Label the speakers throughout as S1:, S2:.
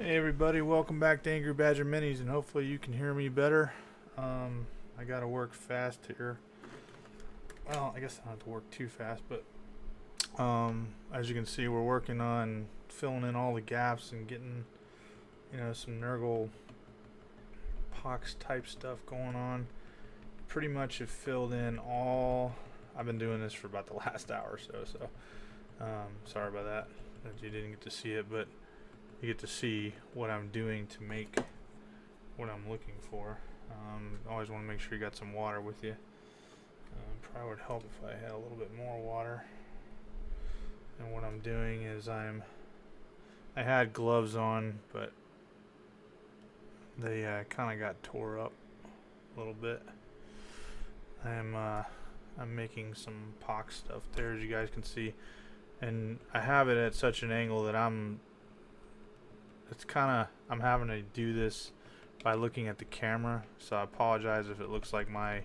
S1: Hey everybody, welcome back to Angry Badger Minis, and hopefully you can hear me better. I gotta work fast here. Well, I guess I don't have to work too fast, but as you can see, we're working on filling in all the gaps and getting, some Nurgle pox type stuff going on. Pretty much have filled in all. I've been doing this for about the last hour or so, sorry about that you didn't get to see it, but you get to see what I'm doing to make what I'm looking for. Always want to make sure you got some water with you. Probably would help if I had a little bit more water. And what I'm doing is I had gloves on, but they kind of got tore up a little bit. I'm making some pox stuff there, as you guys can see, and I have it at such an angle that I'm having to do this by looking at the camera, so I apologize if it looks like my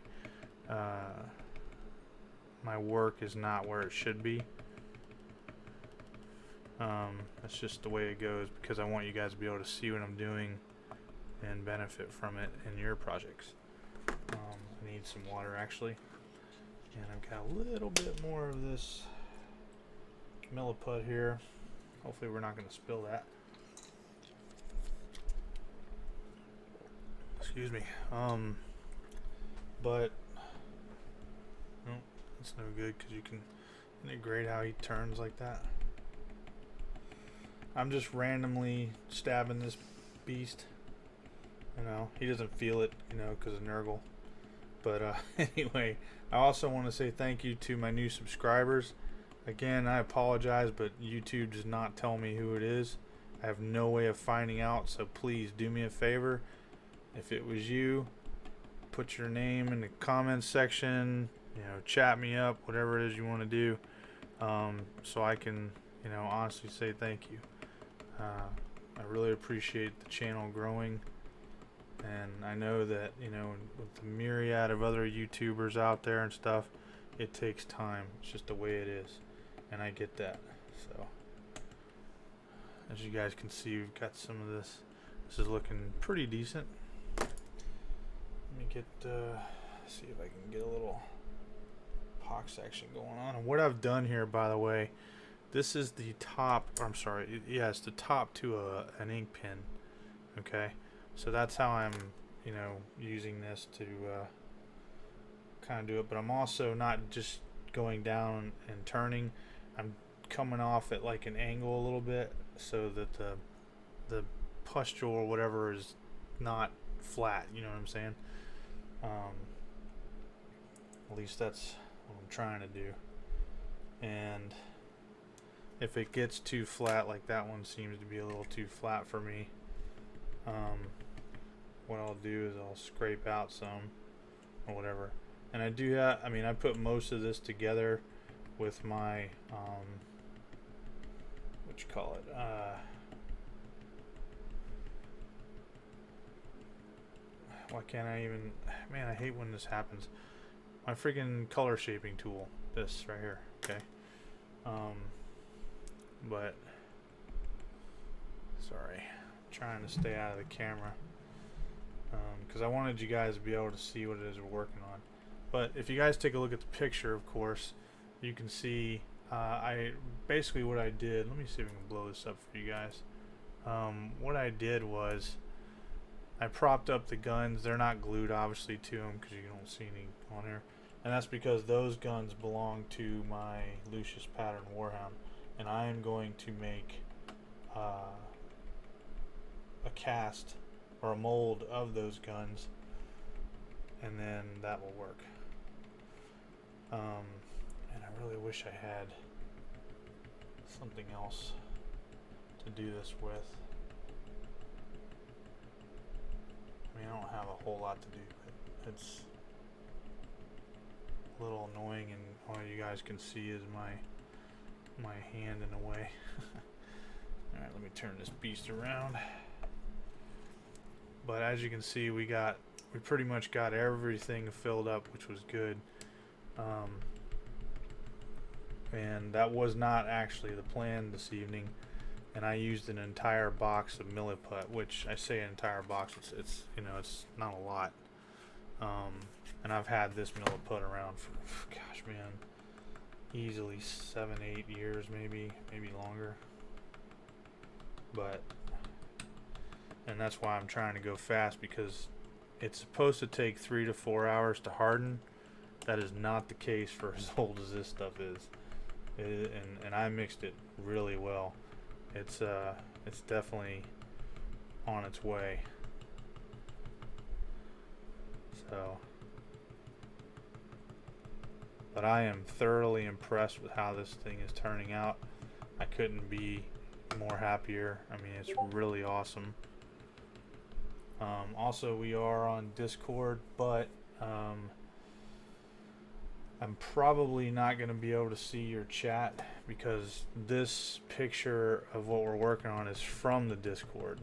S1: my work is not where it should be. That's just the way it goes, because I want you guys to be able to see what I'm doing and benefit from it in your projects. I need some water actually, and I've got a little bit more of this milliput here. Hopefully we're not going to spill that. Excuse me. But no, it's no good, because isn't it great how he turns like that? I'm just randomly stabbing this beast. He doesn't feel it, because of Nurgle. But anyway, I also want to say thank you to my new subscribers. Again, I apologize, but YouTube does not tell me who it is. I have no way of finding out, so please do me a favor. If it was you, put your name in the comments section, chat me up, whatever it is you want to do, so I can, honestly say thank you. I really appreciate the channel growing, and I know that, with the myriad of other YouTubers out there and stuff, it takes time. It's just the way it is, and I get that. So, as you guys can see, we've got some of this. This is looking pretty decent. Let me get, see if I can get a little pox action going on. And what I've done here, by the way, this is the top, or I'm sorry, yeah, it's the top to an ink pen. Okay, so that's how I'm, using this to kind of do it. But I'm also not just going down and turning. I'm coming off at like an angle a little bit, so that the pustule or whatever is not flat. You know what I'm saying? At least that's what I'm trying to do. And if it gets too flat, like that one seems to be a little too flat for me, what I'll do is I'll scrape out some or whatever. And I do have, I put most of this together with my what you call it, why can't I even, man, I hate when this happens. My freaking color shaping tool, this right here. Okay, but sorry, I'm trying to stay out of the camera, because I wanted you guys to be able to see what it is we're working on. But if you guys take a look at the picture, of course, you can see basically what I did. Let me see if I can blow this up for you guys. What I did was I propped up the guns. They're not glued, obviously, to them, because you don't see any on here. And that's because those guns belong to my Lucius Pattern Warhound. And I am going to make a cast or a mold of those guns, and then that will work. And I really wish I had something else to do this with. I don't have a whole lot to do, but it's a little annoying, and all you guys can see is my hand in a way. Alright, let me turn this beast around. But as you can see, we pretty much got everything filled up, which was good. And that was not actually the plan this evening. and I used an entire box of milliput, which I say an entire box, it's you know, it's not a lot. And I've had this milliput around for, gosh man, easily 7-8 years, maybe longer. But, and that's why I'm trying to go fast, because it's supposed to take 3 to 4 hours to harden. That is not the case for as old as this stuff is. And I mixed it really well. It's definitely on its way. So, but I am thoroughly impressed with how this thing is turning out. I couldn't be more happier. I mean, it's really awesome. Also, we are on Discord, but I'm probably not going to be able to see your chat, because this picture of what we're working on is from the Discord.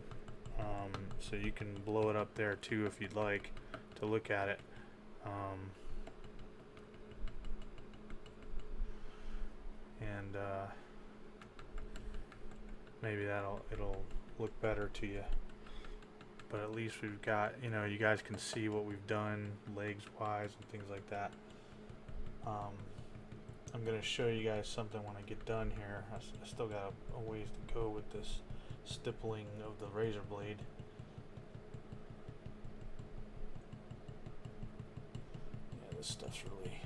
S1: So you can blow it up there too if you'd like to look at it. And maybe it'll look better to you. But at least we've got, you know, you guys can see what we've done legs wise and things like that. I'm going to show you guys something when I get done here. I still got a ways to go with this stippling of the razor blade. Yeah, this stuff's really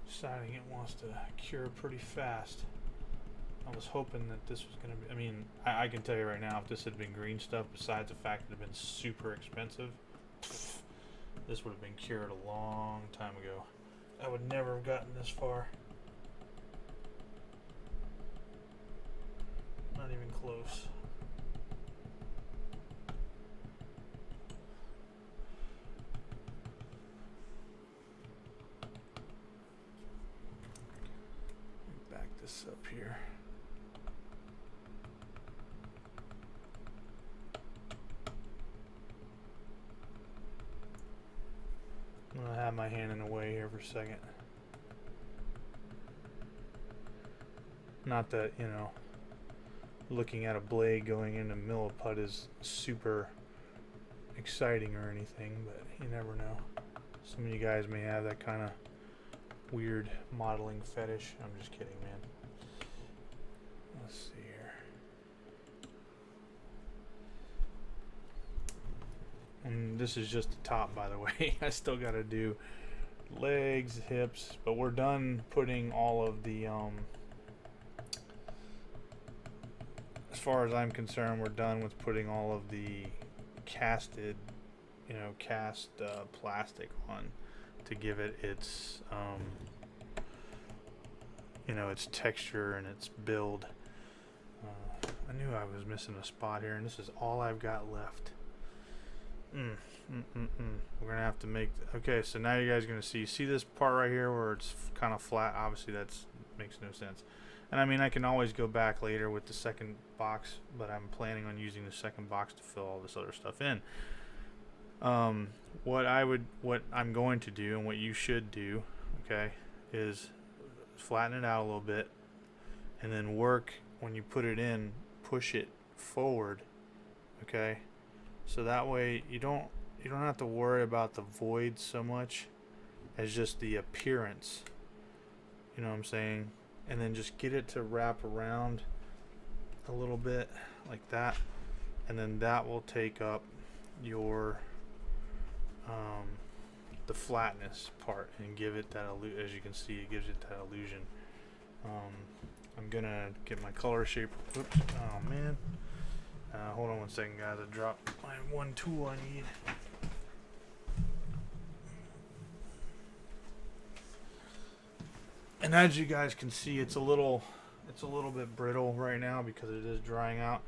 S1: deciding it wants to cure pretty fast. I was hoping that this was going to be, I mean, I can tell you right now, if this had been green stuff, besides the fact that it had been super expensive, this would have been cured a long time ago. I would never have gotten this far. Not even close. Back this up here. I'm gonna have my hand in the way here for a second. Not that, you know, looking at a blade going into milliput is super exciting or anything, but you never know. Some of you guys may have that kind of weird modeling fetish. I'm just kidding, man. Let's see here. And this is just the top, by the way. I still got to do legs, hips, but we're done putting all of the, as far as I'm concerned, we're done with putting all of the casted, you know, cast plastic on to give it its, you know, its texture and its build. I knew I was missing a spot here, and this is all I've got left. We're gonna have to make okay, so now you guys are gonna see this part right here where it's kind of flat. Obviously that's makes no sense, and I mean I can always go back later with the second box, but I'm planning on using the second box to fill all this other stuff in. What I'm going to do, and what you should do, okay, is flatten it out a little bit, and then work when you put it in, push it forward, okay. So that way you don't have to worry about the void so much as just the appearance. You know what I'm saying? And then just get it to wrap around a little bit like that, and then that will take up your the flatness part and give it that as you can see, it gives it that illusion. I'm gonna get my color shaper. Oops. Oh man. Hold on one second, guys. I dropped my one tool I need. And as you guys can see, it's a little bit brittle right now because it is drying out,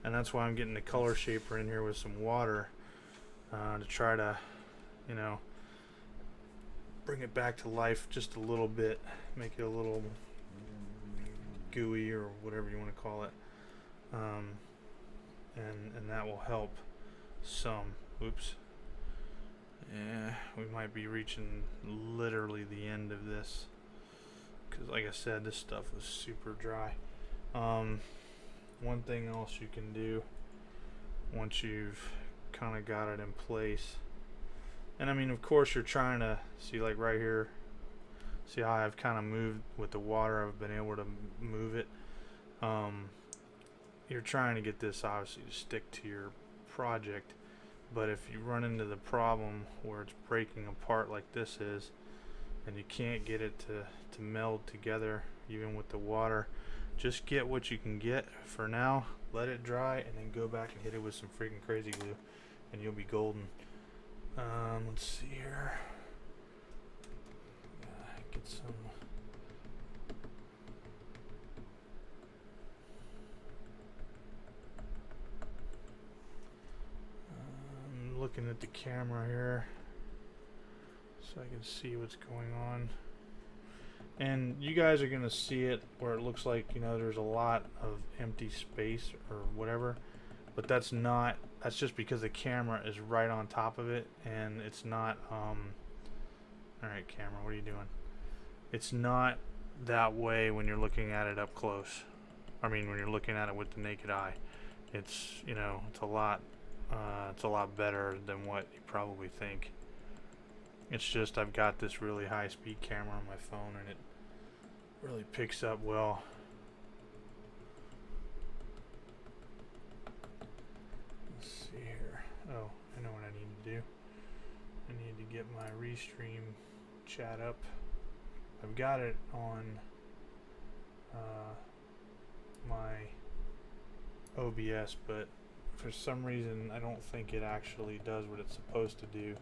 S1: and that's why I'm getting the color shaper in here with some water to try to, you know, bring it back to life just a little bit, make it a little gooey or whatever you want to call it. And that will help some. Oops. Yeah, we might be reaching literally the end of this, because like I said, this stuff was super dry. one thing else you can do once you've kind of got it in place. And I mean, of course, you're trying to see, like right here, see how I've kind of moved with the water. I've been able to move it. You're trying to get this obviously to stick to your project, but if you run into the problem where it's breaking apart like this is, and you can't get it to meld together even with the water, just get what you can get for now, let it dry, and then go back and hit it with some freaking crazy glue and you'll be golden. Let's see here. Get some. I'm looking at the camera here so I can see what's going on. And you guys are gonna see it where it looks like, you know, there's a lot of empty space or whatever, but that's not. That's just because the camera is right on top of it, and it's not. All right, camera, what are you doing? It's not that way when you're looking at it up close. I mean, when you're looking at it with the naked eye, it's, you know, it's a lot better than what you probably think. It's just I've got this really high-speed camera on my phone, and it really picks up well. Let's see here. Oh, I know what I need to do. I need to get my Restream chat up. I've got it on my OBS, but for some reason I don't think it actually does what it's supposed to do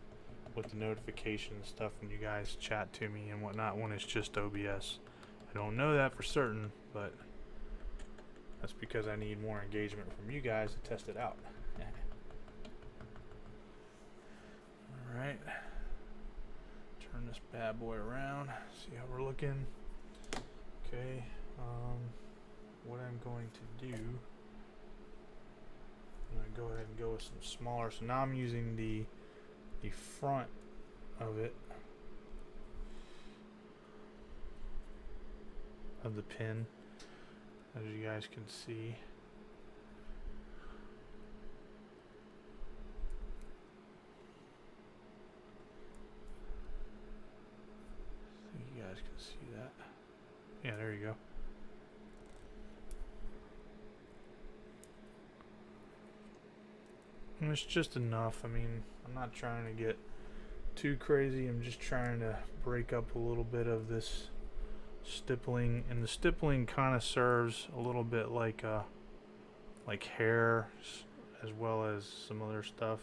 S1: with the notification stuff when you guys chat to me and whatnot when it's just OBS. I don't know that for certain, but that's because I need more engagement from you guys to test it out. Alright, turn this bad boy around, see how we're looking. Okay, what I'm going to do, I'm going to go ahead and go with some smaller. So now I'm using the front of it, of the pin, as you guys can see. You guys can see that. Yeah, there you go. And it's just enough. I mean, I'm not trying to get too crazy. I'm just trying to break up a little bit of this stippling, and the stippling kind of serves a little bit like hair, as well as some other stuff.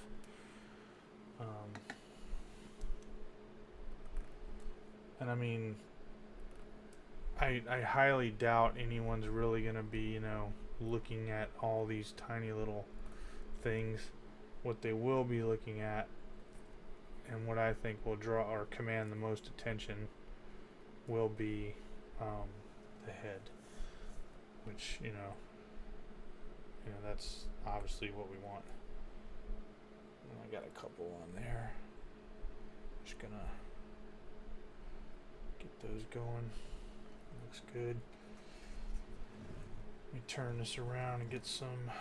S1: And I mean, I highly doubt anyone's really gonna be, you know, looking at all these tiny little things. What they will be looking at, and what I think will draw or command the most attention, will be the head, which, you know, that's obviously what we want. And I got a couple on there. Just gonna get those going. Looks good. Let me turn this around and get some.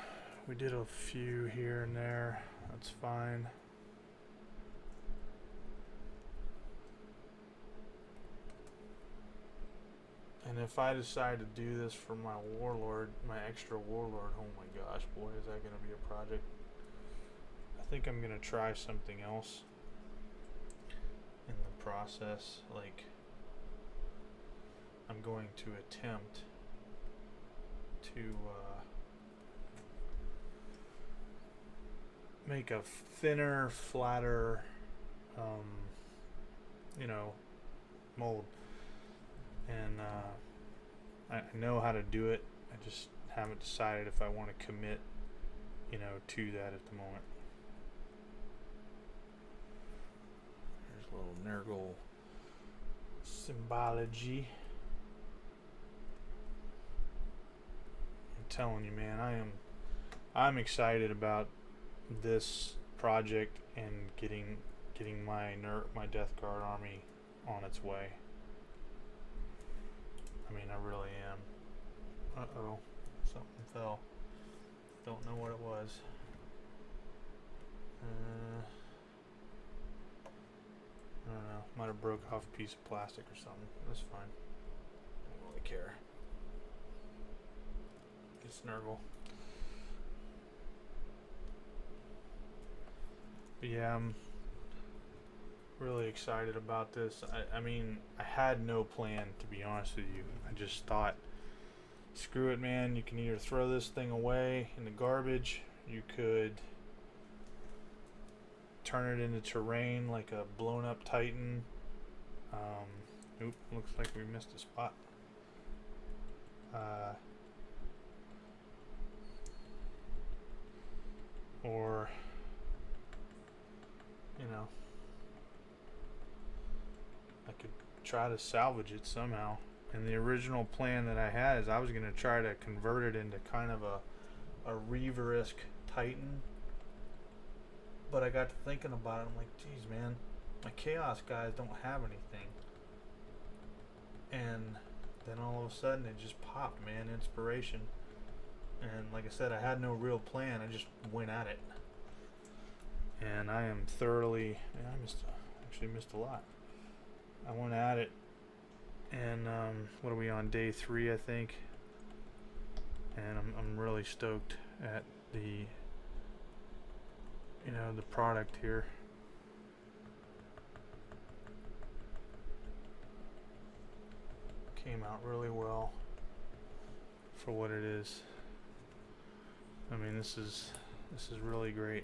S1: We did a few here and there. That's fine. And if I decide to do this for my warlord, my extra warlord, oh my gosh, boy, is that going to be a project. I think I'm going to try something else in the process. Like, I'm going to attempt to make a thinner, flatter, you know, mold. And I know how to do it. I just haven't decided if I want to commit, you know, to that at the moment. There's a little Nurgle symbology. I'm telling you, man, I'm excited about this project and getting my Death Guard army on its way. I mean, I really am. Uh-oh, something fell. don't know what it was. I don't know. Might have broke off a piece of plastic or something. That's fine. I don't really care. It's Nurgle. But yeah, I'm really excited about this. I mean, I had no plan, to be honest with you. I just thought, screw it, man. You can either throw this thing away in the garbage, you could turn it into terrain like a blown up Titan. Oop, looks like we missed a spot. Or, you know, I could try to salvage it somehow. And the original plan that I had is I was going to try to convert it into kind of a Reaver-esque Titan. But I got to thinking about it. I'm like, geez, man, my Chaos guys don't have anything. And then all of a sudden it just popped, man, inspiration. And like I said, I had no real plan. I just went at it. And I am thoroughly, man, I missed a lot. I went at it. And what are we on, day 3, I think? And I'm really stoked at the, you know, the product here. Came out really well for what it is. I mean, this is really great.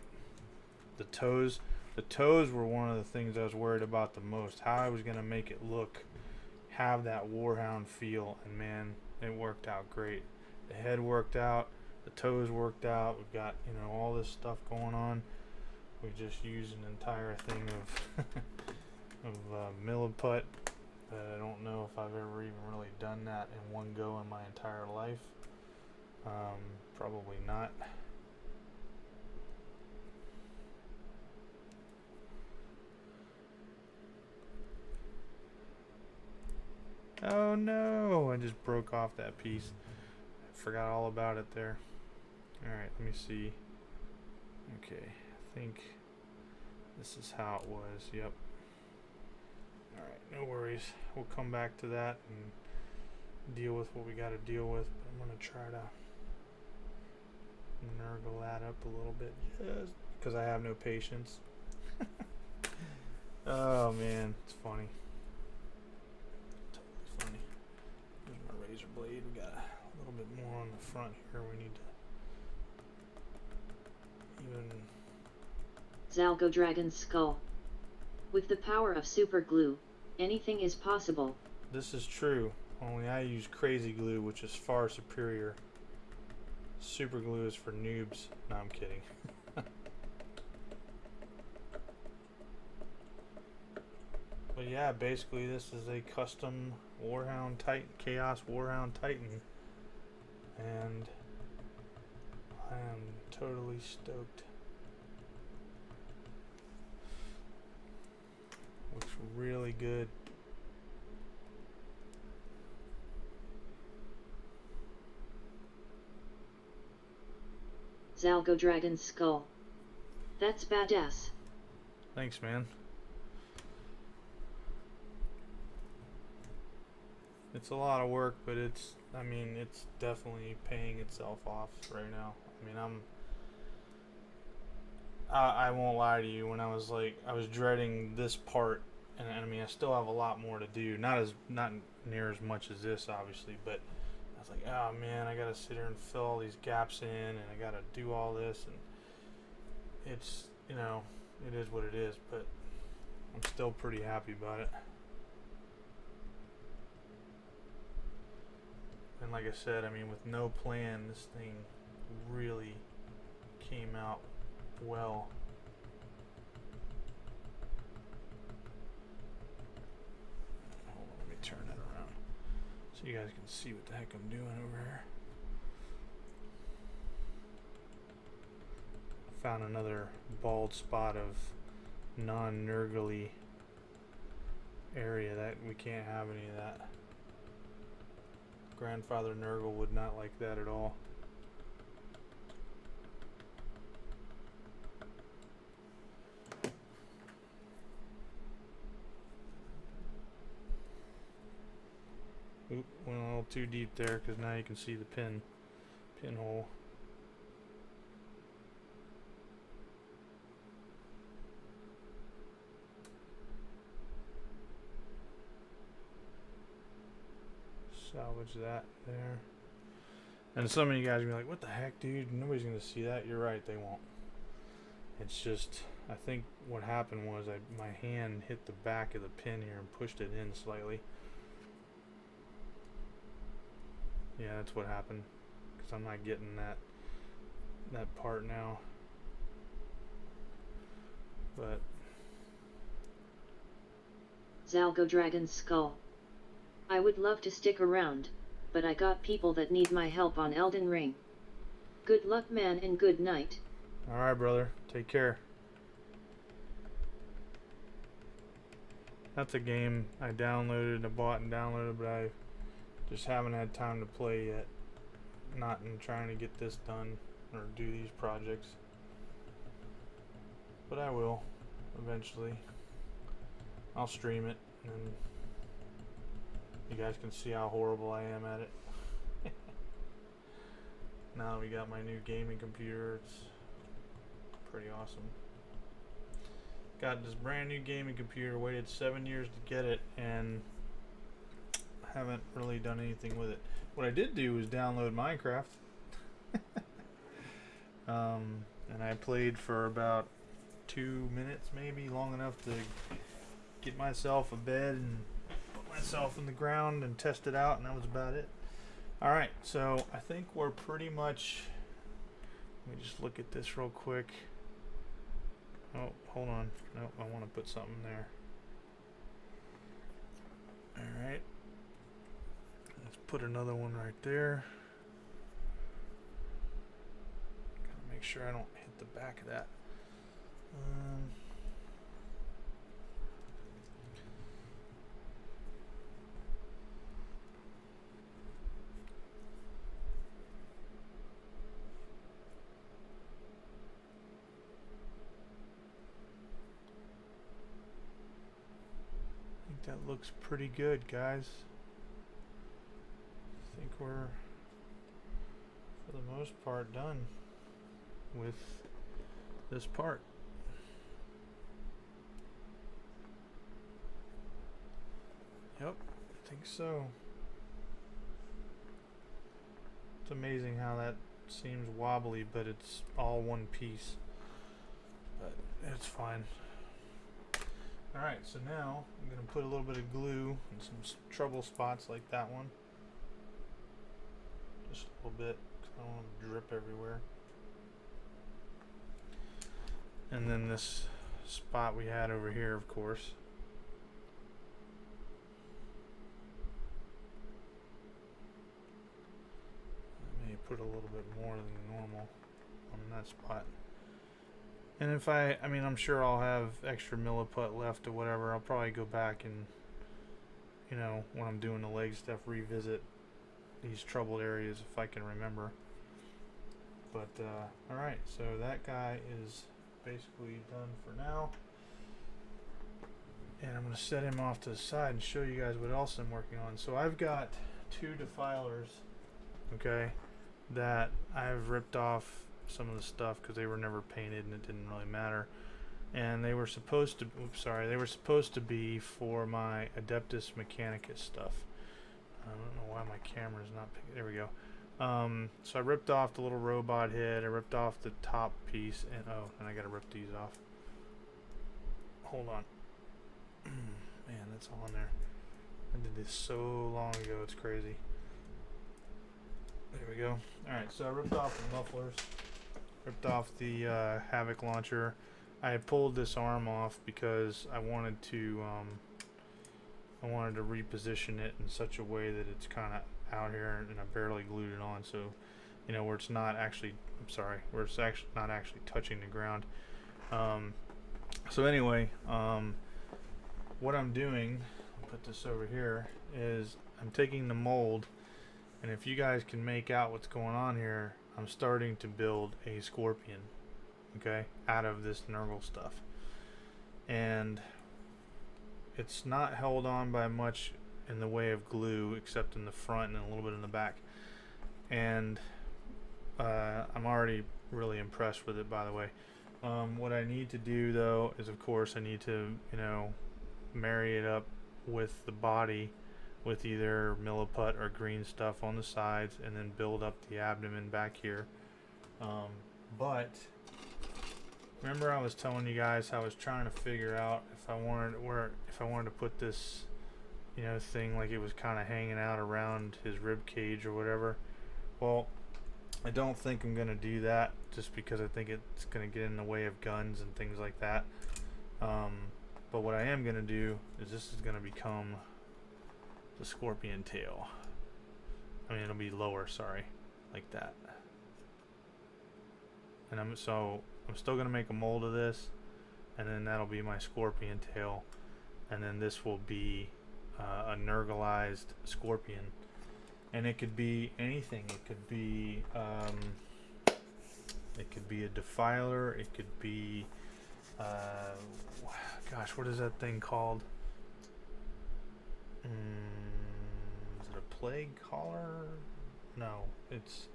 S1: The toes were one of the things I was worried about the most. How I was gonna make it look, have that Warhound feel, and man, it worked out great. The head worked out, the toes worked out. We've got, you know, all this stuff going on. We just used an entire thing of milliput. I don't know if I've ever even really done that in one go in my entire life. Probably not. Oh no, I just broke off that piece. I forgot all about it there. Alright, let me see. Okay, I think this is how it was. Yep. Alright, no worries. We'll come back to that and deal with what we got to deal with. But I'm going to try to Nurgle that up a little bit just because I have no patience. Oh man, it's funny. Totally funny. Here's my razor blade. We got a little bit more on the front here. We need to even...
S2: Zalgo Dragon's Skull. With the power of super glue, anything is possible.
S1: This is true, only I use crazy glue, which is far superior. Super glue is for noobs. No, I'm kidding. But yeah, basically this is a custom Warhound Titan, Chaos Warhound Titan. And I am totally stoked. Looks really good.
S2: Zalgo Dragon's Skull. That's badass.
S1: Thanks, man. It's a lot of work, but it's, I mean, it's definitely paying itself off right now. I mean, I won't lie to you, when I was dreading this part, and I mean, I still have a lot more to do. Not near as much as this, obviously, but I was like, oh man, I gotta sit here and fill all these gaps in, and I gotta do all this, and it's, you know, it is what it is, but I'm still pretty happy about it. And like I said, I mean, with no plan, this thing really came out well. Hold on, let me turn that around so you guys can see what the heck I'm doing over here. Found another bald spot of non-Nurgle-y area that we can't have any of that. Grandfather Nurgle would not like that at all. Oop, went a little too deep there because now you can see the pinhole. Salvage that there. And some of you guys are gonna be like, what the heck, dude? Nobody's gonna see that. You're right, they won't. It's just, I think what happened was my hand hit the back of the pin here and pushed it in slightly. Yeah, that's what happened. Because I'm not getting that part now. But
S2: Zalgo Dragon's Skull. I would love to stick around, but I got people that need my help on Elden Ring. Good luck, man, and good night.
S1: alright, brother. Take care. That's a game I downloaded, I bought and downloaded, but I just haven't had time to play yet. Not in trying to get this done or do these projects. But I will eventually. I'll stream it and you guys can see how horrible I am at it. Now we got my new gaming computer. It's pretty awesome. Got this brand new gaming computer, waited 7 years to get it, and haven't really done anything with it. What I did do was download Minecraft. And I played for about 2 minutes, maybe, long enough to get myself a bed and put myself in the ground and test it out, and that was about it. Alright, so I think we're pretty much, let me just look at this real quick. Oh, hold on. Nope, I want to put something there. Alright. Let's put another one right there. Gotta make sure I don't hit the back of that. That looks pretty good, guys. I think we're, for the most part, done with this part. Yep, I think so. It's amazing how that seems wobbly, but it's all one piece. But it's fine. Alright, so now I'm going to put a little bit of glue in some trouble spots like that one. Just a little bit, because I don't want to drip everywhere. And then this spot we had over here, of course. I may put a little bit more than normal on that spot. And if I mean, I'm sure I'll have extra milliput left or whatever. I'll probably go back and, you know, when I'm doing the leg stuff, revisit these troubled areas if I can remember. But, alright, so that guy is basically done for now. And I'm going to set him off to the side and show you guys what else I'm working on. So I've got 2 defilers, okay, that I've ripped off some of the stuff because they were never painted and it didn't really matter, and they were supposed to they were supposed to be for my Adeptus Mechanicus stuff. I don't know why my camera's not picking. There we go. So I ripped off the little robot head, I ripped off the top piece, and and I gotta rip these off. Hold on. Man, that's all in there. I did this so long ago, it's crazy. There we go. Alright, so I ripped off the mufflers. Ripped off the Havoc launcher. I pulled this arm off because I wanted to reposition it in such a way that it's kind of out here, and I barely glued it on, so you know, where it's not actually, where it's actually not actually touching the ground. So anyway, what I'm doing, I'll put this over here, is I'm taking the mold, and if you guys can make out what's going on here, I'm starting to build a scorpion, okay, out of this Nurgle stuff. And it's not held on by much in the way of glue except in the front and a little bit in the back. And I'm already really impressed with it, by the way. What I need to do though is, of course, I need to, you know, marry it up with the body with either milliput or green stuff on the sides, and then build up the abdomen back here. But remember, I was telling you guys how I was trying to figure out if I wanted to put this, you know, thing like it was kind of hanging out around his rib cage or whatever. Well, I don't think I'm gonna do that, just because I think it's gonna get in the way of guns and things like that. But what I am gonna do is this is gonna become the scorpion tail. I mean, it'll be lower, sorry, like that. And I'm still gonna make a mold of this, and then that'll be my scorpion tail, and then this will be a Nurgleized scorpion. And it could be anything. It could be a defiler. It could be gosh, what is that thing called? Is it a plague collar? No, it's,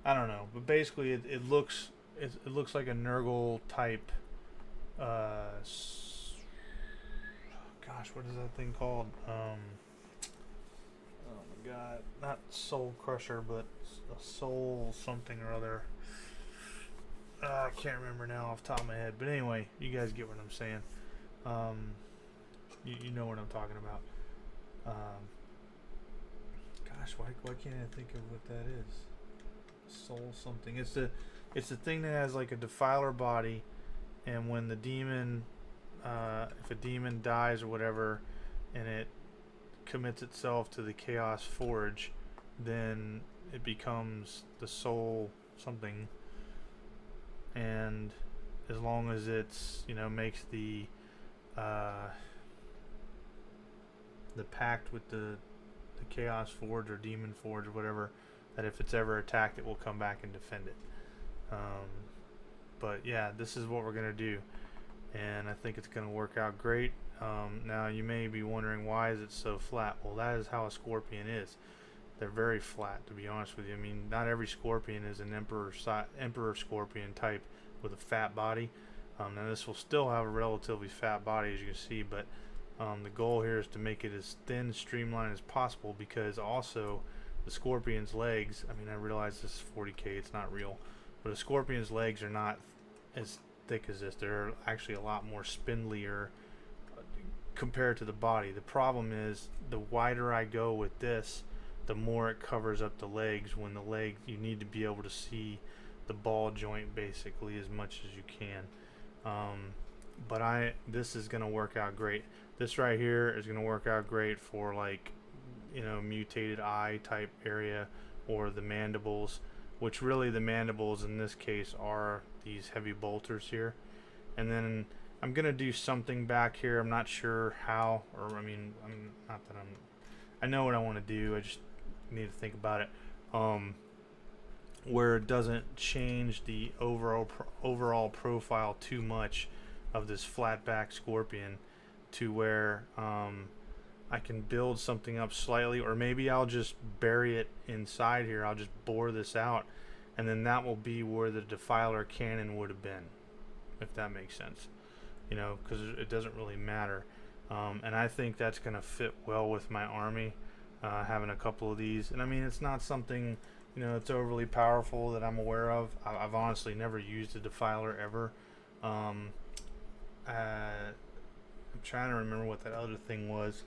S1: I don't know. But basically, it looks like a Nurgle type. Gosh, what is that thing called? Oh my god, not Soul Crusher, but a Soul something or other. I can't remember now off the top of my head, but anyway, you guys get what I'm saying. You know what I'm talking about. Gosh, why can't I think of what that is? Soul something. It's the thing that has like a defiler body, and when the demon, if a demon dies or whatever, and it commits itself to the Chaos Forge, then it becomes the soul something. And as long as it's, you know, makes the pact with the Chaos Forge or Demon Forge or whatever, that if it's ever attacked, it will come back and defend it. But yeah, this is what we're gonna do, and I think it's gonna work out great. Now you may be wondering, why is it so flat? Well, that is how a scorpion is. They're very flat, to be honest with you. I mean, not every scorpion is an emperor scorpion type with a fat body. Now this will still have a relatively fat body, as you can see, but the goal here is to make it as thin, streamlined as possible, because also the scorpion's legs, I mean, I realize this is 40K, it's not real, but a scorpion's legs are not as thick as this. They're actually a lot more spindlier compared to the body. The problem is, the wider I go with this, the more it covers up the legs. When the leg, you need to be able to see the ball joint basically as much as you can. But this is gonna work out great. This right here is gonna work out great for, like, you know, mutated eye type area, or the mandibles, which really the mandibles in this case are these heavy bolters here. And then I'm gonna do something back here. I'm not sure how, or I mean, I know what I want to do. I just need to think about it. Where it doesn't change the overall profile too much of this flat back scorpion, to where I can build something up slightly, or maybe I'll just bury it inside here. I'll just bore this out, and then that will be where the defiler cannon would have been, if that makes sense, you know, because it doesn't really matter. And I think that's gonna fit well with my army, having a couple of these. And I mean, it's not something, you know, it's overly powerful that I'm aware of. I've honestly never used a defiler ever. I'm trying to remember what that other thing was.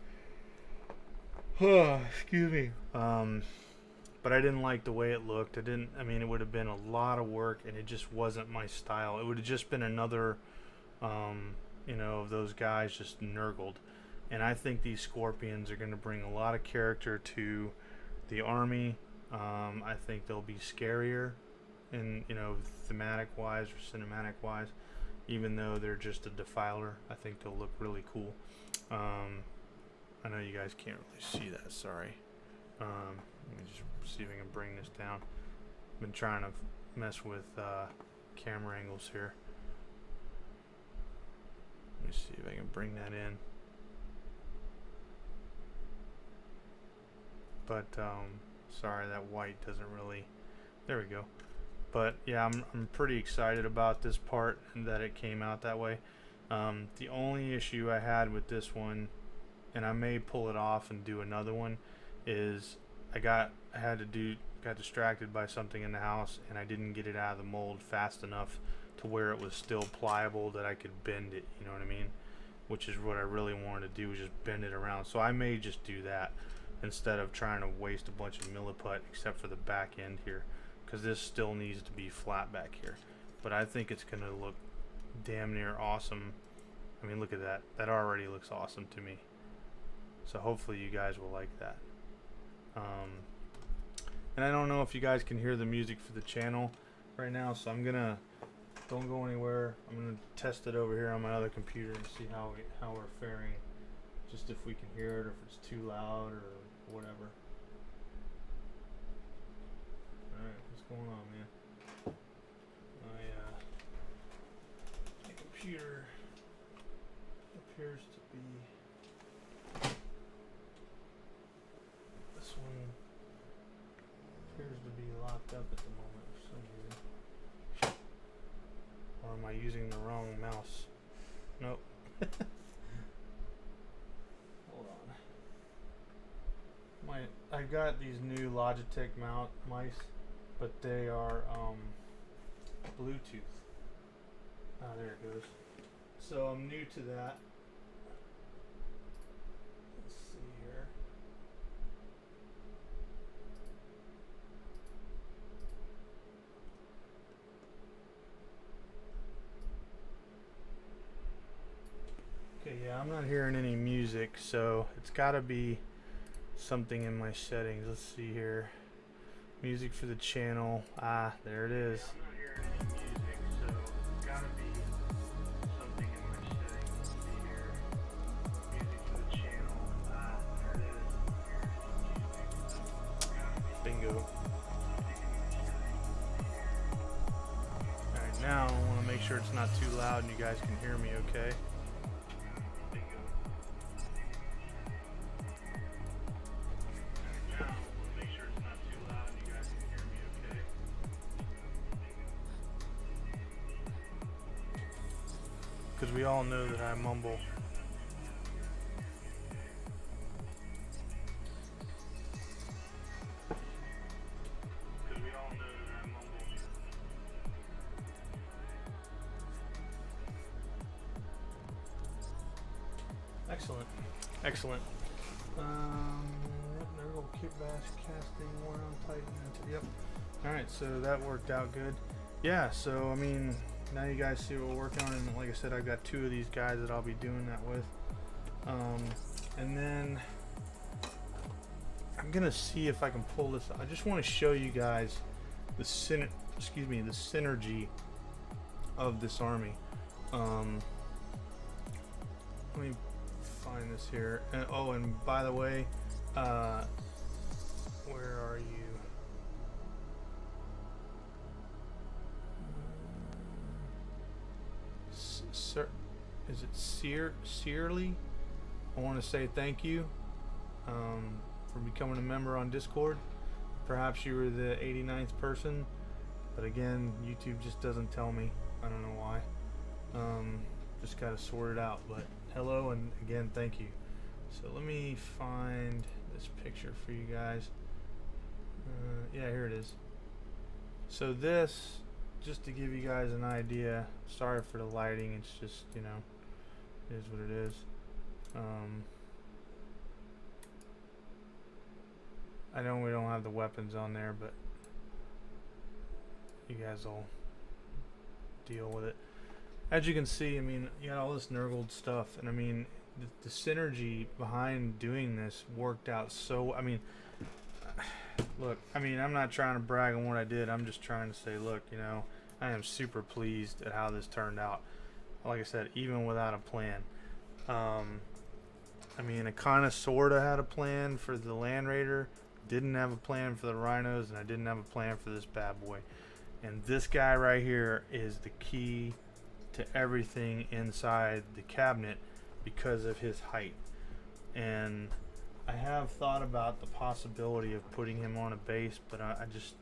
S1: Excuse me. But I didn't like the way it looked. I mean, it would have been a lot of work, and it just wasn't my style. It would have just been another, you know, of those guys just Nurgled. And I think these scorpions are going to bring a lot of character to the army. I think they'll be scarier, in, you know, thematic wise or cinematic wise, even though they're just a defiler. I think they'll look really cool. I know you guys can't really see that, sorry. Let me just see if I can bring this down. I've been trying to mess with camera angles here. Let me see if I can bring that in. but sorry, that white doesn't really, there we go. But yeah, I'm pretty excited about this part and that it came out that way. The only issue I had with this one, and I may pull it off and do another one, is I got distracted by something in the house, and I didn't get it out of the mold fast enough to where it was still pliable that I could bend it, you know what I mean? Which is what I really wanted to do, was just bend it around. So I may just do that instead of trying to waste a bunch of milliput, except for the back end here, because this still needs to be flat back here. But I think it's gonna look damn near awesome. I mean, look at that. That already looks awesome to me. So hopefully you guys will like that. And I don't know if you guys can hear the music for the channel right now, so I'm gonna, don't go anywhere. I'm gonna test it over here on my other computer and see how we're faring. Just if we can hear it, or if it's too loud or whatever. Alright, what's going on, man? My computer appears to be, this one appears to be locked up at the moment for some reason. Or am I using the wrong mouse? Nope. Hold on. I got these new Logitech mice, but they are Bluetooth. Ah, there it goes. So I'm new to that. Let's see here. Okay, yeah, I'm not hearing any music, so it's gotta be something in my settings. Let's see here. Music for the channel. Ah, there it is. Yeah, I'm not hearing any music, so it's gotta be something in my settings. Let's see here. Music for the channel. Ah, there it is. Bingo. Alright, now I want to make sure it's not too loud and you guys can hear me okay. Because we all know that I mumble. Excellent. Excellent. Nurgle, Kitbash, casting, Warhound, Titan, yep. Alright, so that worked out good. Yeah, so I mean, now you guys see what we're working on, and like I said, I've got 2 of these guys that I'll be doing that with. And then I'm gonna see if I can pull this. I just want to show you guys the synergy of this army. Let me find this here. And, oh, and by the way, where are you? Is it Searly? I want to say thank you for becoming a member on Discord. Perhaps you were the 89th person, but again, YouTube just doesn't tell me. I don't know why. Just gotta sort it out. But hello, and again, thank you. So let me find this picture for you guys. Yeah, here it is. So this, just to give you guys an idea, sorry for the lighting, it's just, you know, it is what it is. I know we don't have the weapons on there, but you guys will deal with it. As you can see, I mean, you got all this Nurgle stuff, and I mean, the synergy behind doing this worked out so, I mean, look, I mean, I'm not trying to brag on what I did, I'm just trying to say, look, you know, I am super pleased at how this turned out. Like I said, even without a plan. I mean, I kind of sort of had a plan for the Land Raider, didn't have a plan for the Rhinos, and I didn't have a plan for this bad boy. And this guy right here is the key to everything inside the cabinet because of his height. And I have thought about the possibility of putting him on a base, but I just,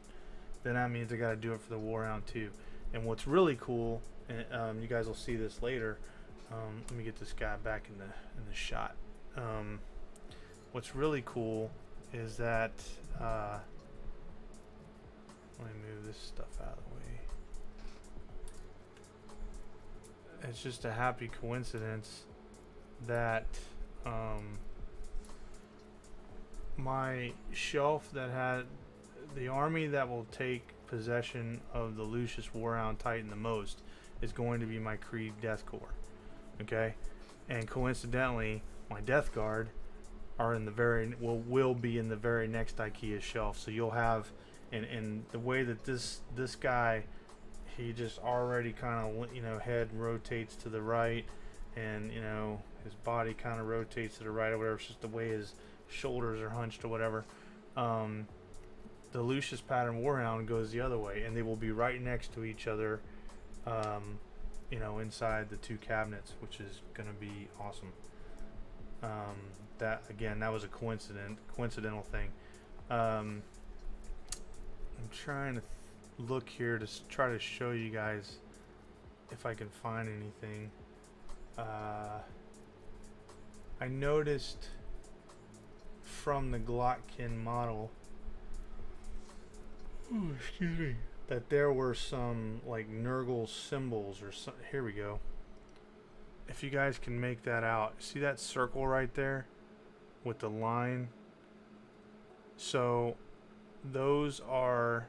S1: then that means I got to do it for the Warhound too. And what's really cool, and you guys will see this later. Let me get this guy back in the shot. What's really cool is that let me move this stuff out of the way. It's just a happy coincidence that my shelf that had the army that will take possession of the Lucius Warhound Titan the most is going to be my Creed Death Corps. Okay, and coincidentally, my Death Guard are in the will be in the very next IKEA shelf. So you'll have, and the way that this guy, he just already kind of, you know, head rotates to the right, and you know his body kind of rotates to the right or whatever. It's just the way his shoulders are hunched or whatever. The Lucius pattern Warhound goes the other way, and they will be right next to each other, you know, inside the two cabinets, which is going to be awesome. That again, that was a coincidental thing. I'm trying to look here to try to show you guys if I can find anything. I noticed from the Glotkin model, excuse me, that there were some like Nurgle symbols or some. Here we go. If you guys can make that out, see that circle right there with the line? So those are,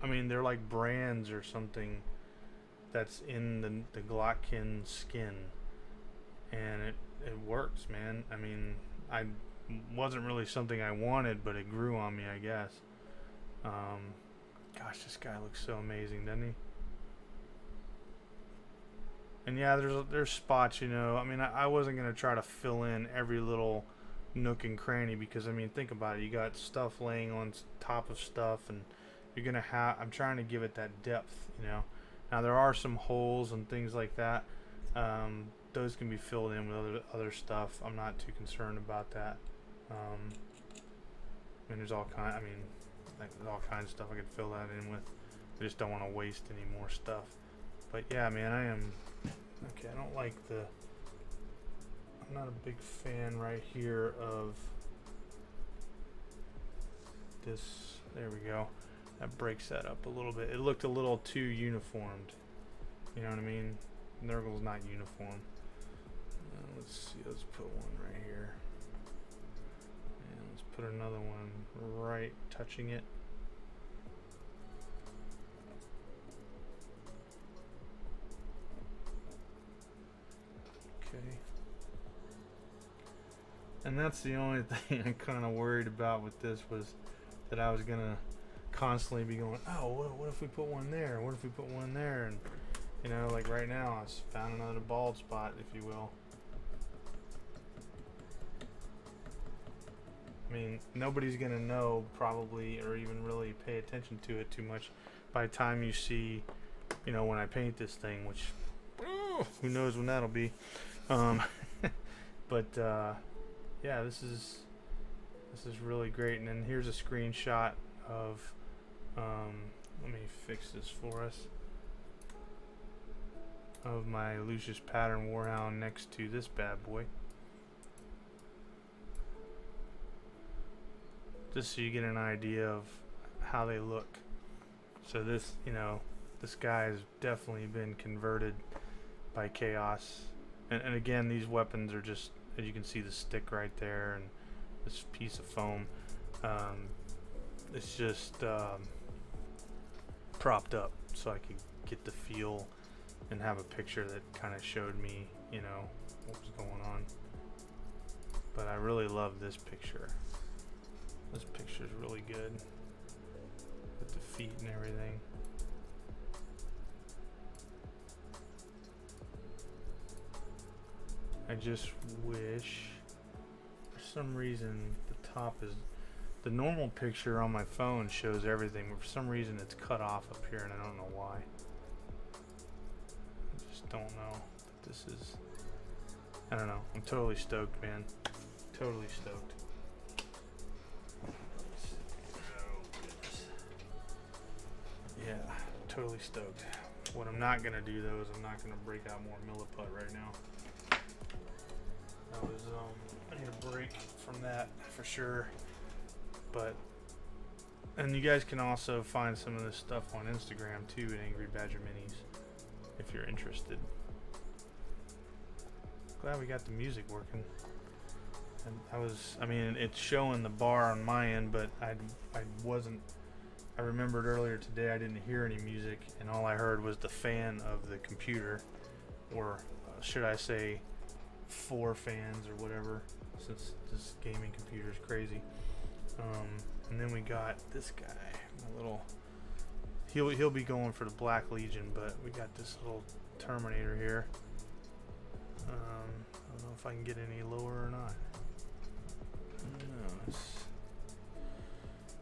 S1: I mean, they're like brands or something that's in the Glotkin skin, and it works, man. I mean, I wasn't really something I wanted, but it grew on me, I guess. Gosh, this guy looks so amazing, doesn't he? And yeah, there's spots, you know. I mean, I wasn't gonna try to fill in every little nook and cranny, because I mean, think about it. You got stuff laying on top of stuff, and you're gonna have. I'm trying to give it that depth, you know. Now there are some holes and things like that. Those can be filled in with other stuff. I'm not too concerned about that. I mean, there's all kind. I mean, like, there's all kinds of stuff I could fill that in with. I just don't want to waste any more stuff. But yeah, man, I am. Okay, I don't like the. I'm not a big fan right here of this. There we go. That breaks that up a little bit. It looked a little too uniformed. You know what I mean? Nurgle's not uniform. Let's see. Let's put one right here. And let's put another one right touching it. Okay. And that's the only thing I'm kind of worried about with this, was that I was gonna constantly be going, oh, what if we put one there? What if we put one there? And you know, like right now, I found another bald spot, if you will. I mean, nobody's gonna know probably, or even really pay attention to it too much by the time you see, you know, when I paint this thing, which who knows when that'll be. But yeah, this is really great. And then here's a screenshot of let me fix this for us, of my Lucius pattern Warhound next to this bad boy, just so you get an idea of how they look. So this, you know, this guy has definitely been converted by chaos. And again, these weapons are just, as you can see, the stick right there and this piece of foam. It's just propped up so I could get the feel and have a picture that kind of showed me, you know, what was going on. But I really love this picture. This picture is really good with the feet and everything. I just wish, for some reason, the top is, the normal picture on my phone shows everything, but for some reason it's cut off up here, and I don't know why. I just don't know. This is, I don't know. I'm totally stoked, man. totally stoked. Yeah, totally stoked. What I'm not gonna do though is I'm not gonna break out more milliput right now. I need a break from that for sure. But, and you guys can also find some of this stuff on Instagram too at Angry Badger Minis if you're interested. Glad we got the music working. And I mean, it's showing the bar on my end, but I remembered earlier today I didn't hear any music, and all I heard was the fan of the computer, or should I say 4 fans or whatever, since this gaming computer is crazy. And then we got this guy, my little, he'll be going for the Black Legion, but we got this little Terminator here. I don't know if I can get any lower or not. No,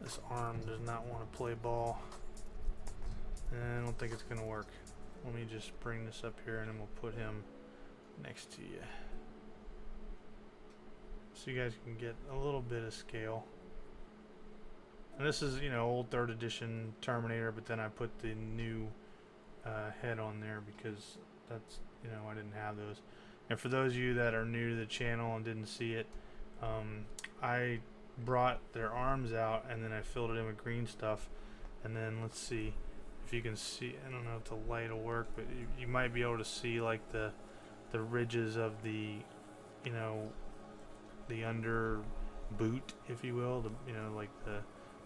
S1: this arm does not want to play ball. And I don't think it's gonna work. Let me just bring this up here and then we'll put him next to you, so you guys can get a little bit of scale. And this is, you know, old 3rd edition Terminator, but then I put the new head on there because that's, you know, I didn't have those. And for those of you that are new to the channel and didn't see it, I brought their arms out and then I filled it in with green stuff. And then let's see if you can see, I don't know if the light will work, but you might be able to see like the ridges of the, you know, the under boot, if you will, the, you know, like the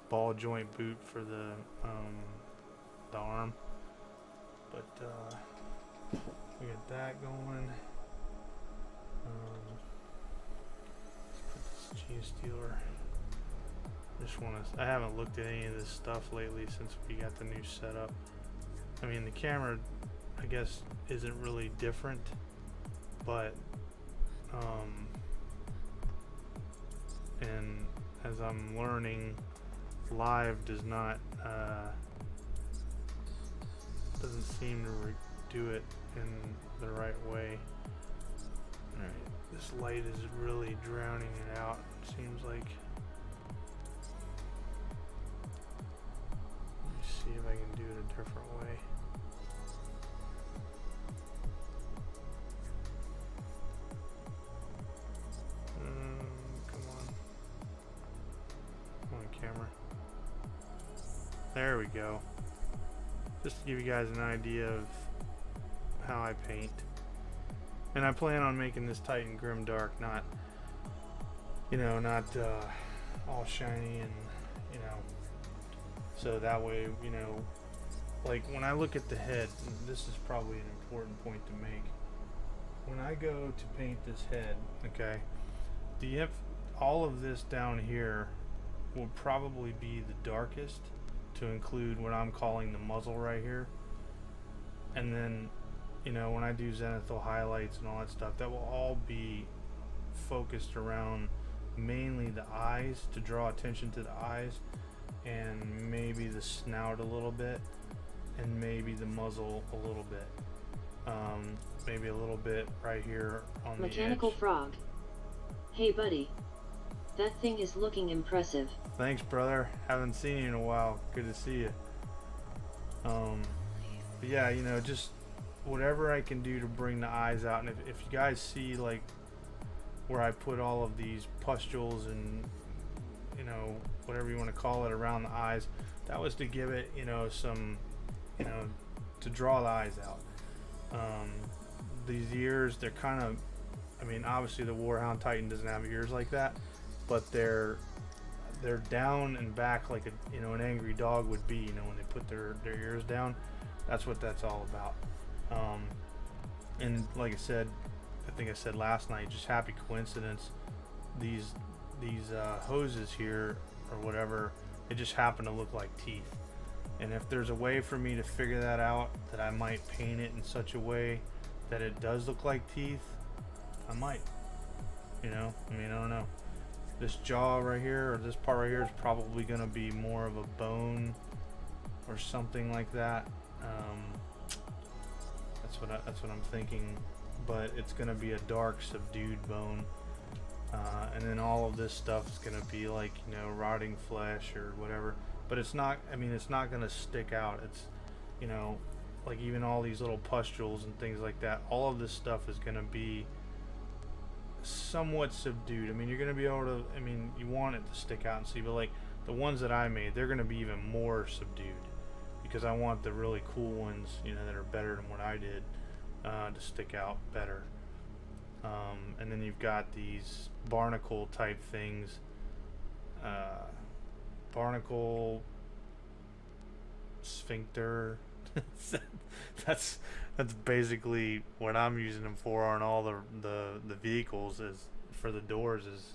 S1: ball joint boot for the arm. But we got that going. Let's put this Geostealer. I haven't looked at any of this stuff lately since we got the new setup. I mean, the camera, I guess, isn't really different, but and as I'm learning, live does not doesn't seem to do it in the right way. All right, this light is really drowning it out, it seems like. Let me see if I can do it a different way. Camera. There we go. Just to give you guys an idea of how I paint. And I plan on making this Titan grim dark, not, you know, not all shiny and, you know, so that way, you know, like when I look at the head, and this is probably an important point to make. When I go to paint this head, okay, all of this down here will probably be the darkest, to include what I'm calling the muzzle right here. And then, you know, when I do zenithal highlights and all that stuff, that will all be focused around mainly the eyes, to draw attention to the eyes, and maybe the snout a little bit, and maybe the muzzle a little bit. Maybe a little bit right here on the edge.
S2: Mechanical Frog. Hey buddy. That thing is looking impressive.
S1: Thanks, brother. Haven't seen you in a while. Good to see you. But yeah, you know, just whatever I can do to bring the eyes out. And if you guys see like where I put all of these pustules and, you know, whatever you want to call it around the eyes, that was to give it, you know, some, you know, to draw the eyes out. These ears, they're kind of, I mean, obviously the Warhound Titan doesn't have ears like that, but they're down and back like a, you know, an angry dog would be, you know, when they put their ears down. That's what that's all about. And like I said, I think I said last night, just happy coincidence, these hoses here or whatever, it just happen to look like teeth. And if there's a way for me to figure that out, that I might paint it in such a way that it does look like teeth, I might, you know, I mean, I don't know. This jaw right here, or this part right here, is probably going to be more of a bone or something like that. That's what I'm thinking, but it's going to be a dark, subdued bone. And then all of this stuff is going to be like, you know, rotting flesh or whatever. But it's not, I mean, it's not going to stick out. It's, you know, like even all these little pustules and things like that, all of this stuff is going to be somewhat subdued. I mean, you're going to be able to, I mean, you want it to stick out and see, but like the ones that I made, they're going to be even more subdued because I want the really cool ones, you know, that are better than what I did to stick out better. And then you've got these barnacle type things, barnacle sphincter. that's basically what I'm using them for on all the vehicles, is for the doors, is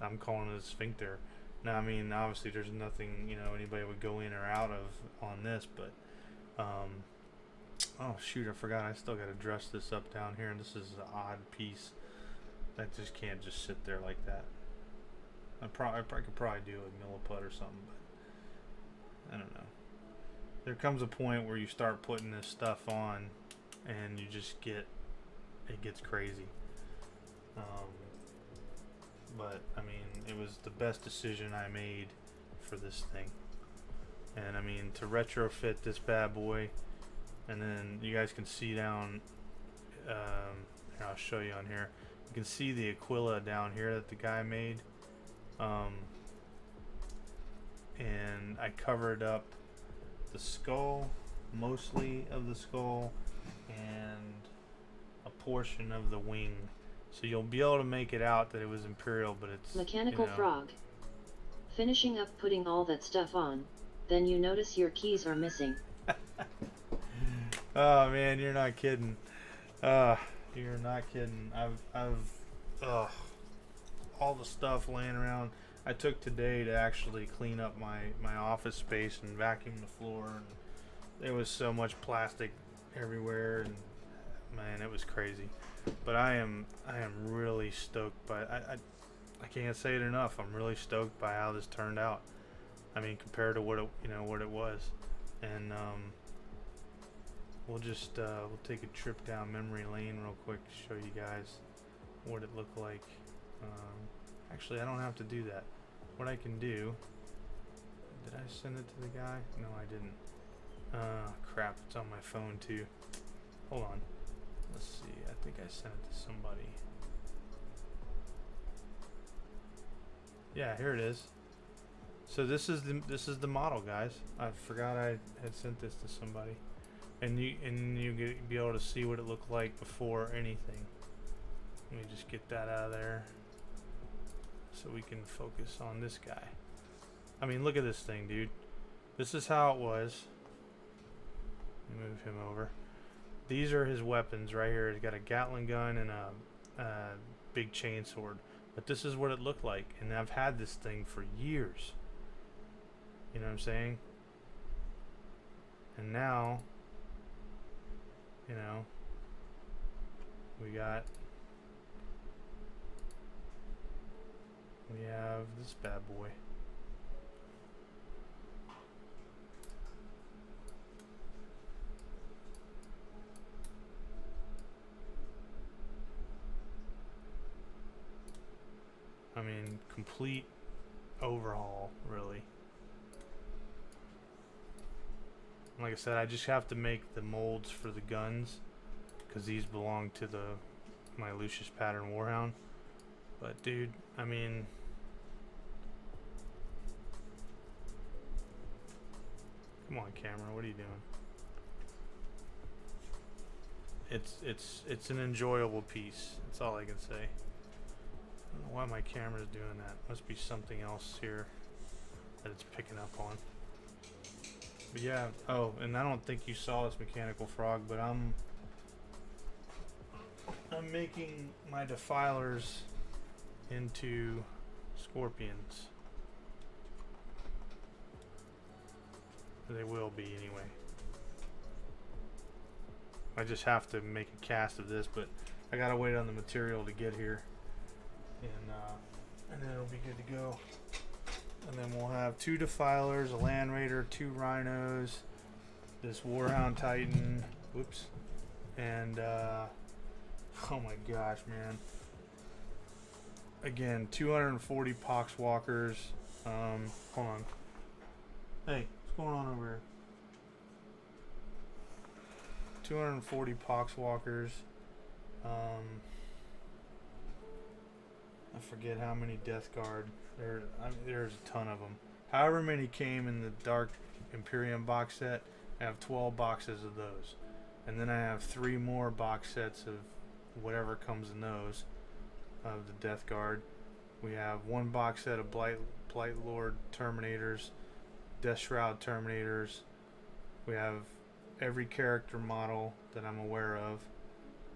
S1: I'm calling it a sphincter. Now I mean obviously there's nothing, you know, anybody would go in or out of on this, but oh shoot, I forgot I still got to dress this up down here, and this is an odd piece that just can't just sit there like that. I could probably do a milliput or something, but I don't know. There comes a point where you start putting this stuff on and you just it gets crazy. But I mean, it was the best decision I made for this thing. And I mean, to retrofit this bad boy, and then you guys can see down, here, I'll show you on here. You can see the Aquila down here that the guy made. And I covered up the skull, mostly of the skull, and a portion of the wing. So you'll be able to make it out that it was Imperial, but it's
S2: Mechanical,
S1: you know,
S2: Frog. Finishing up putting all that stuff on, then you notice your keys are missing.
S1: Oh man, you're not kidding. You're not kidding. I've all the stuff laying around. I took today to actually clean up my office space and vacuum the floor, and there was so much plastic everywhere, and man, it was crazy. But I am really stoked by I can't say it enough. I'm really stoked by how this turned out. I mean, compared to what it was, and we'll just we'll take a trip down memory lane real quick to show you guys what it looked like. Actually, I don't have to do that. What I can do, did I send it to the guy? No, I didn't. Crap, it's on my phone too. Hold on. Let's see, I think I sent it to somebody. Yeah, here it is. So this is the model, guys. I forgot I had sent this to somebody. And you be able to see what it looked like before anything. Let me just get that out of there, so we can focus on this guy. I mean, look at this thing, dude. This is how it was. Move him over. These are his weapons right here. He's got a Gatling gun and a big chainsword. But this is what it looked like, and I've had this thing for years. You know what I'm saying? And now, you know, we have this bad boy. I mean, complete overhaul, really. Like I said, I just have to make the molds for the guns, because these belong to my Lucius pattern Warhound. But dude, I mean, come on, camera, what are you doing? It's an enjoyable piece. That's all I can say. I don't know why my camera's doing that. Must be something else here that it's picking up on. But yeah, oh, and I don't think you saw this, Mechanical Frog, but I'm making my defilers into scorpions. They will be anyway. I just have to make a cast of this, but I gotta wait on the material to get here, and then it'll be good to go. And then we'll have 2 defilers, a Land Raider, 2 rhinos, this Warhound Titan, whoops, and oh my gosh, man, again, 240 poxwalkers. Hold on. Hey, what's going on over here? 240 poxwalkers. I forget how many Death Guard. There's a ton of them. However many came in the Dark Imperium box set, I have 12 boxes of those. And then I have 3 more box sets of whatever comes in those, of the Death Guard. We have 1 box set of Blight Lord Terminators, Death Shroud Terminators. We have every character model that I'm aware of,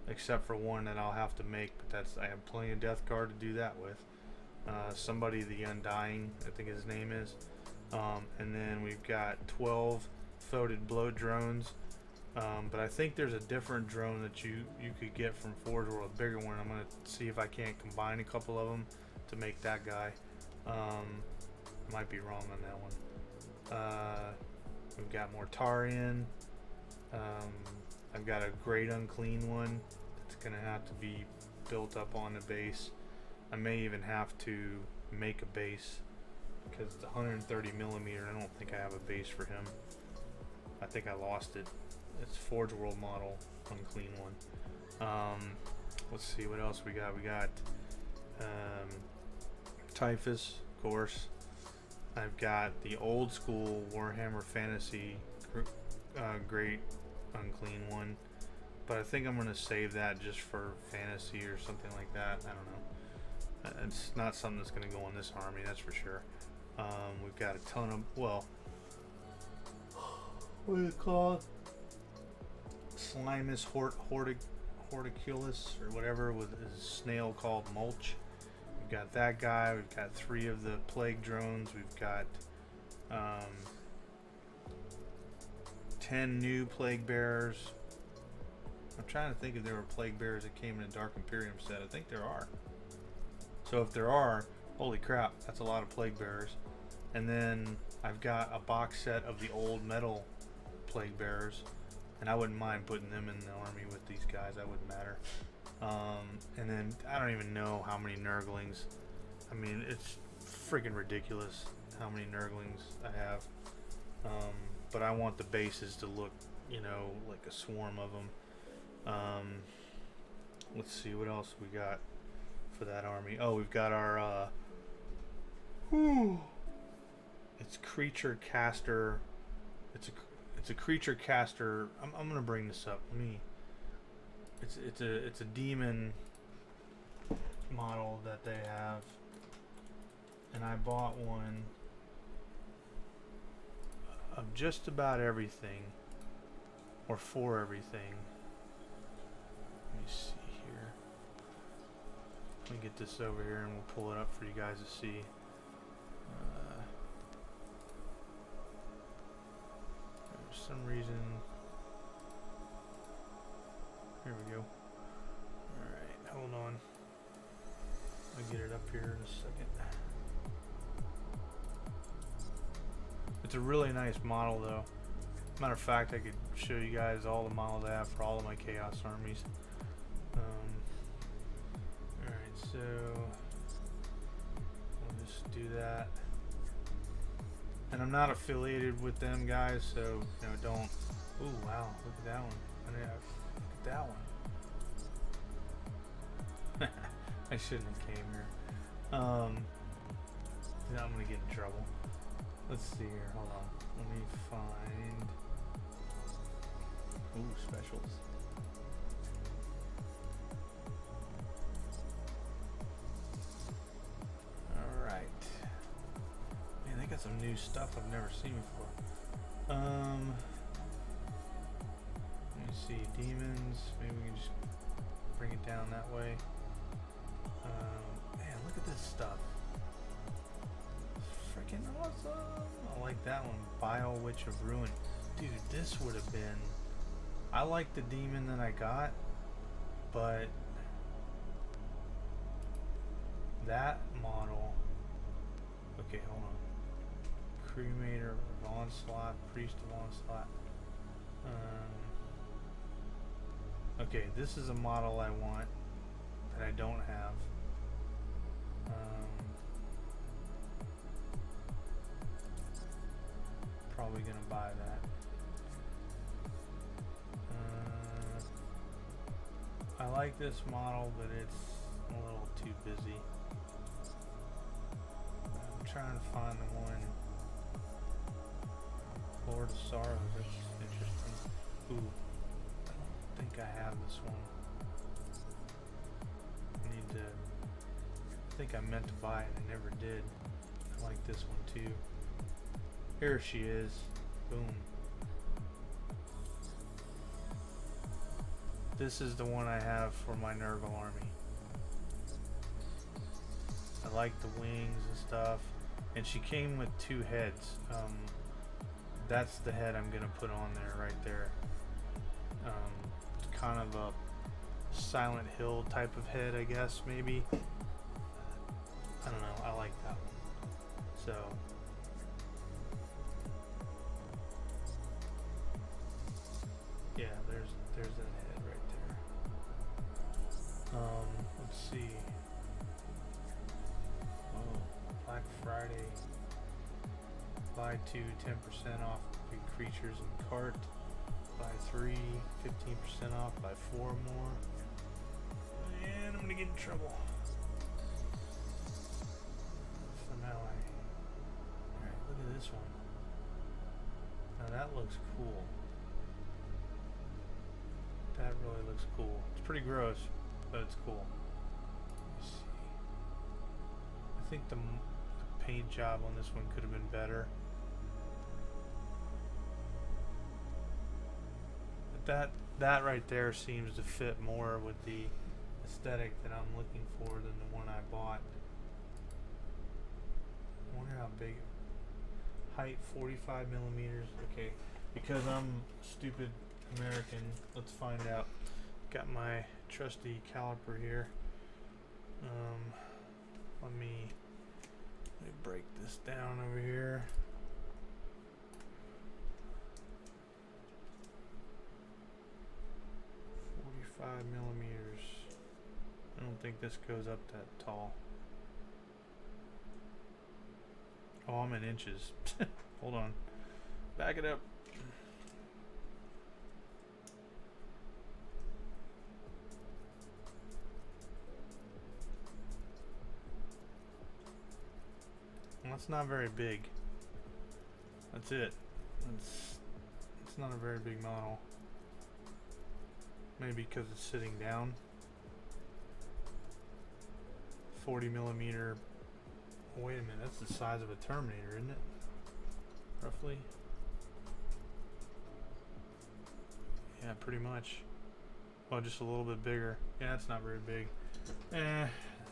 S1: except for one that I'll have to make, but I have plenty of Death Guard to do that with. Somebody the Undying, I think his name is. And then we've got 12 Foated Bloat drones. But I think there's a different drone that you could get from Forge World, a bigger one. I'm going to see if I can't combine a couple of them to make that guy. Might be wrong on that one. We've got Mortarian. I've got a Great Unclean one that's going to have to be built up on the base. I may even have to make a base because it's 130 millimeter. I don't think I have a base for him. I think I lost it. It's Forge World model, Unclean one. Let's see what else we got. We got Typhus, of course. I've got the old school Warhammer Fantasy Great Unclean one, but I think I'm gonna save that just for fantasy or something like that. I don't know. It's not something that's gonna go in this army, that's for sure. We've got a ton of, well, what is it called? Slimus Horticulus or whatever, with a snail called Mulch. We've got that guy. We've got 3 of the plague drones. We've got 10 new plague bearers. I'm trying to think if there were plague bearers that came in a Dark Imperium set. I think there are. So if there are, holy crap, that's a lot of plague bearers. And then I've got a box set of the old metal plague bearers, and I wouldn't mind putting them in the army with these guys. That wouldn't matter. And then I don't even know how many Nurglings. I mean, it's freaking ridiculous how many Nurglings I have. But I want the bases to look, you know, like a swarm of them. Let's see what else we got for that army. Oh, we've got our it's creature caster. It's a creature caster. I'm gonna bring this up. It's a demon model that they have, and I bought one of just about everything, or for everything. Let me see here. Let me get this over here and we'll pull it up for you guys to see. For some reason, here we go. Alright, hold on. I'll get it up here in a second. It's a really nice model though. Matter of fact, I could show you guys all the models I have for all of my Chaos armies. Alright, so we'll just do that. And I'm not affiliated with them guys, so you know, don't. Ooh, wow, look at that one. Look at that one. I shouldn't have came here. Yeah, I'm gonna get in trouble. Let's see here, hold on. Let me find. Ooh, specials. Alright. Man, they got some new stuff I've never seen before. Let me see, demons. Maybe we can just bring it down that way. Man, look at this stuff. Freaking awesome. I like that one. Bile Witch of Ruin. Dude, this would have been... I like the demon that I got, but that model... Okay, hold on. Cremator of Onslaught, Priest of Onslaught. Okay, this is a model I want that I don't have. probably gonna buy that. I like this model, but it's a little too busy. I'm trying to find the one. Lord of Sorrows, that's interesting. Ooh, I don't think I have this one. I think I meant to buy it and never did. I like this one too. Here she is. Boom. This is the one I have for my Nurgle army. I like the wings and stuff. And she came with 2 heads. That's the head I'm gonna put on there, right there. It's kind of a Silent Hill type of head, I guess, maybe. I don't know, I like that one. So yeah, there's that head right there. Let's see. Oh, Black Friday. Buy 2, 10% off big creatures in cart. Buy 3, 15% off. Buy 4 more. And I'm gonna get in trouble. So now alright, look at this one. Now that looks cool. That really looks cool. It's pretty gross, but it's cool. Let me see. I think the paint job on this one could have been better. But that right there seems to fit more with the aesthetic that I'm looking for than the one I bought. I wonder how big. Height 45 millimeters. Okay, because I'm stupid American, let's find out. Got my trusty caliper here. Let me break this down over here. $45 millimeters. I don't think this goes up that tall. Oh, I'm in inches. Hold on. Back it up. Well, that's not very big. That's it. It's not a very big model. Maybe because it's sitting down. 40 millimeter. Oh, wait a minute, that's the size of a Terminator, isn't it? Roughly. Yeah, pretty much. Oh, just a little bit bigger. Yeah, that's not very big.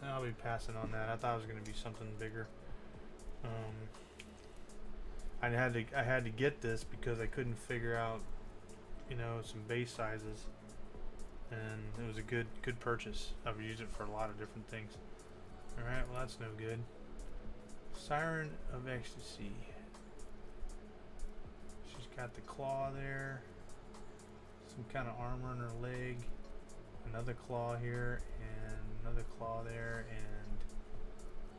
S1: I'll be passing on that. I thought it was going to be something bigger. I had to get this because I couldn't figure out, you know, some base sizes, and it was a good purchase. I've used it for a lot of different things. All right, well that's no good. Siren of Ecstasy. She's got the claw there, some kind of armor on her leg, another claw here, and another claw there,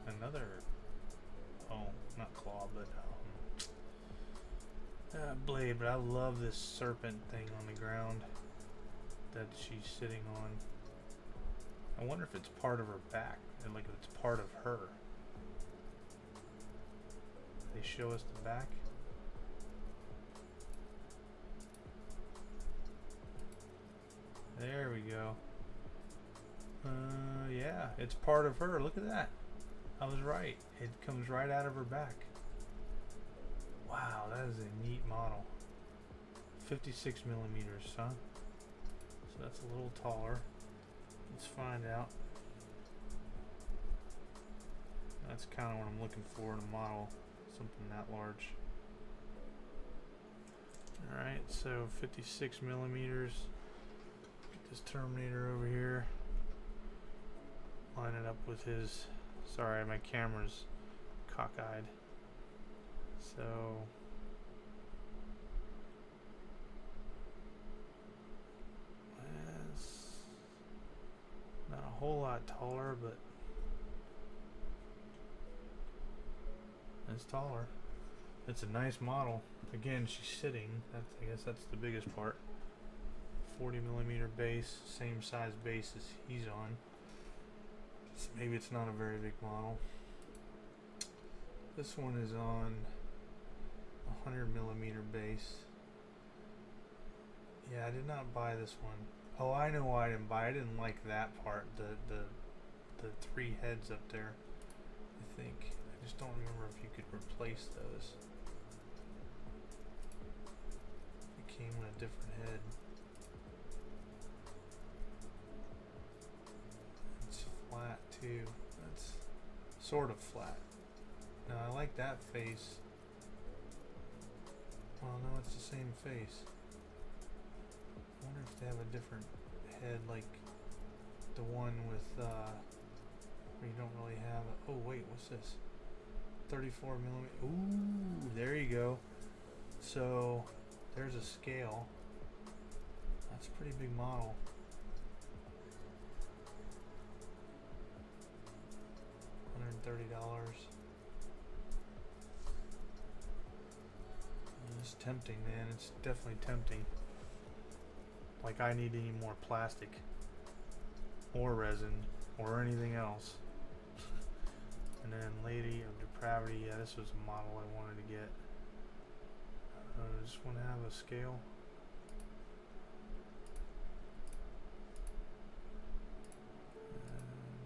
S1: and another. Oh, not claw, but blade. But I love this serpent thing on the ground that she's sitting on. I wonder if it's part of her back, and like if it's part of her. They show us the back. There we go. Yeah, it's part of her. Look at that. I was right. It comes right out of her back. Wow, that is a neat model. 56 millimeters, huh? So that's a little taller. Let's find out. That's kind of what I'm looking for in a model. Something that large. Alright, so 56 millimeters. Get this Terminator over here. Line it up with his. Sorry, my camera's cockeyed. So that's not a whole lot taller, but it's taller. It's a nice model. Again, she's sitting. I guess that's the biggest part. 40mm base, same size base as he's on. So maybe it's not a very big model. This one is on 100mm base. Yeah, I did not buy this one. Oh, I know why I didn't buy it. I didn't like that part. The three heads up there. I think. I just don't remember if you could replace those. It came with a different head. It's flat too. That's sort of flat. Now I like that face. Well, no, it's the same face. I wonder if they have a different head, like the one with where you don't really have a, oh wait, what's this? 34mm. Ooh, there you go. So there's a scale. That's a pretty big model. $130. It's tempting, man. It's definitely tempting. Like I need any more plastic or resin or anything else. And then Lady of Depravity. Yeah, this was a model I wanted to get. I just want to have a scale.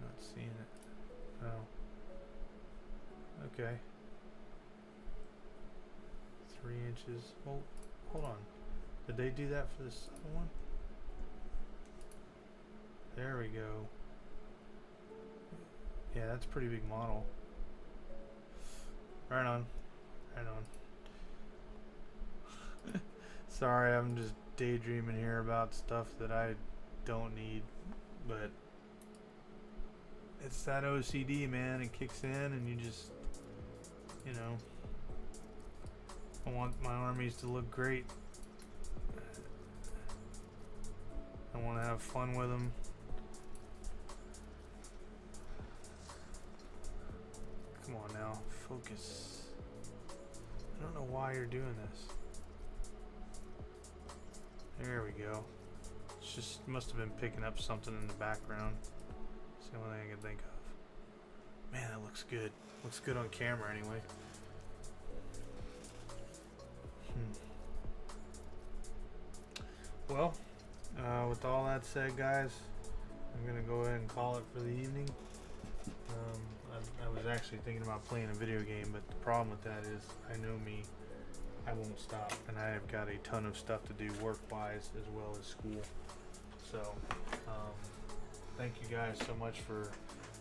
S1: Not seeing it. Oh. Okay. 3 inches. Well, hold on. Did they do that for this other one? There we go. Yeah, that's a pretty big model. Right on. Right on. Sorry, I'm just daydreaming here about stuff that I don't need, but it's that OCD, man. It kicks in and you just, you know, I want my armies to look great. I want to have fun with them. Come on now, focus. I don't know why you're doing this. There we go. It's just must have been picking up something in the background. It's the only thing I can think of. Man, that looks good. Looks good on camera anyway. Well, with all that said, guys, I'm gonna go ahead and call it for the evening. I was actually thinking about playing a video game, but the problem with that is, I know me, I won't stop, and I have got a ton of stuff to do work-wise as well as school. So, thank you guys so much for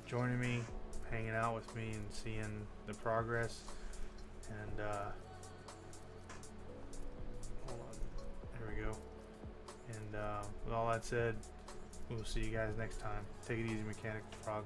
S1: joining me, hanging out with me, and seeing the progress. And hold on, there we go. And with all that said, we'll see you guys next time. Take it easy, Mechanic Frog.